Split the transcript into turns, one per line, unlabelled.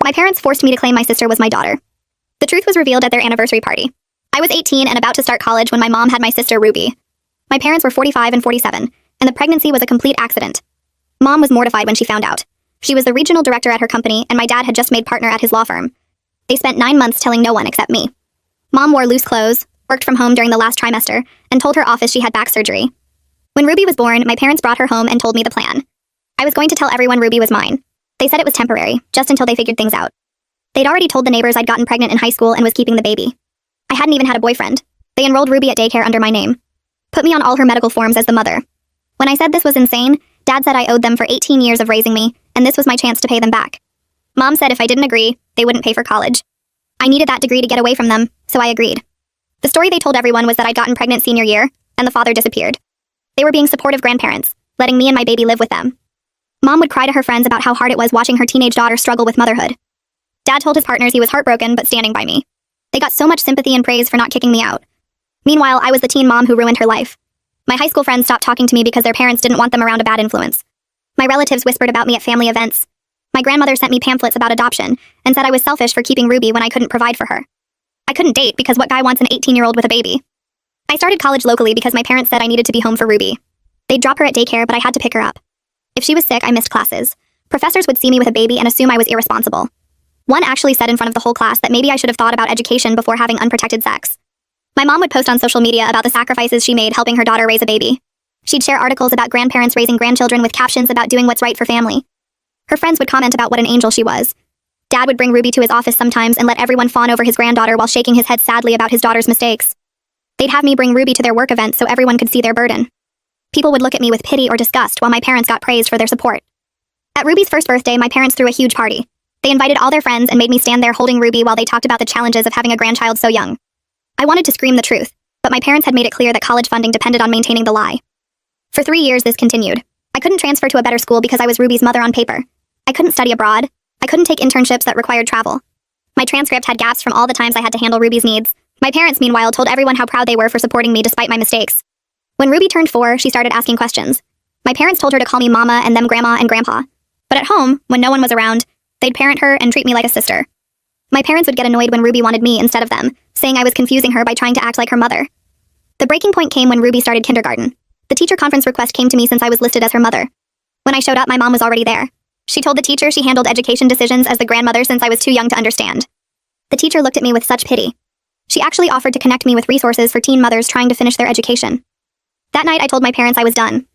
My parents forced me to claim my sister was my daughter. The truth was revealed at their anniversary party. I was 18 and about to start college when my mom had my sister Ruby. My parents were 45 and 47, and the pregnancy was a complete accident. Mom was mortified when she found out. She was the regional director at her company, and my dad had just made partner at his law firm. They spent 9 months telling no one except me. Mom wore loose clothes, worked from home during the last trimester, and told her office she had back surgery. When Ruby was born, my parents brought her home and told me the plan. I was going to tell everyone Ruby was mine. They said it was temporary, just until they figured things out. They'd already told the neighbors I'd gotten pregnant in high school and was keeping the baby. I hadn't even had a boyfriend. They enrolled Ruby at daycare under my name. Put me on all her medical forms as the mother. When I said this was insane, Dad said I owed them for 18 years of raising me, and this was my chance to pay them back. Mom said if I didn't agree, they wouldn't pay for college. I needed that degree to get away from them, so I agreed. The story they told everyone was that I'd gotten pregnant senior year, and the father disappeared. They were being supportive grandparents, letting me and my baby live with them. Mom would cry to her friends about how hard it was watching her teenage daughter struggle with motherhood. Dad told his partners he was heartbroken but standing by me. They got so much sympathy and praise for not kicking me out. Meanwhile, I was the teen mom who ruined her life. My high school friends stopped talking to me because their parents didn't want them around a bad influence. My relatives whispered about me at family events. My grandmother sent me pamphlets about adoption and said I was selfish for keeping Ruby when I couldn't provide for her. I couldn't date because what guy wants an 18-year-old with a baby? I started college locally because my parents said I needed to be home for Ruby. They'd drop her at daycare, but I had to pick her up. If she was sick, I missed classes. Professors would see me with a baby and assume I was irresponsible. One actually said in front of the whole class that maybe I should have thought about education before having unprotected sex. My mom would post on social media about the sacrifices she made helping her daughter raise a baby. She'd share articles about grandparents raising grandchildren with captions about doing what's right for family. Her friends would comment about what an angel she was. Dad would bring Ruby to his office sometimes and let everyone fawn over his granddaughter while shaking his head sadly about his daughter's mistakes. They'd have me bring Ruby to their work events so everyone could see their burden. People would look at me with pity or disgust while my parents got praised for their support. At Ruby's first birthday, my parents threw a huge party. They invited all their friends and made me stand there holding Ruby while they talked about the challenges of having a grandchild so young. I wanted to scream the truth, but my parents had made it clear that college funding depended on maintaining the lie. For 3 years, this continued. I couldn't transfer to a better school because I was Ruby's mother on paper. I couldn't study abroad. I couldn't take internships that required travel. My transcript had gaps from all the times I had to handle Ruby's needs. My parents, meanwhile, told everyone how proud they were for supporting me despite my mistakes. When Ruby turned 4, she started asking questions. My parents told her to call me Mama and them Grandma and Grandpa. But at home, when no one was around, they'd parent her and treat me like a sister. My parents would get annoyed when Ruby wanted me instead of them, saying I was confusing her by trying to act like her mother. The breaking point came when Ruby started kindergarten. The teacher conference request came to me since I was listed as her mother. When I showed up, my mom was already there. She told the teacher she handled education decisions as the grandmother since I was too young to understand. The teacher looked at me with such pity. She actually offered to connect me with resources for teen mothers trying to finish their education. That night, I told my parents I was done.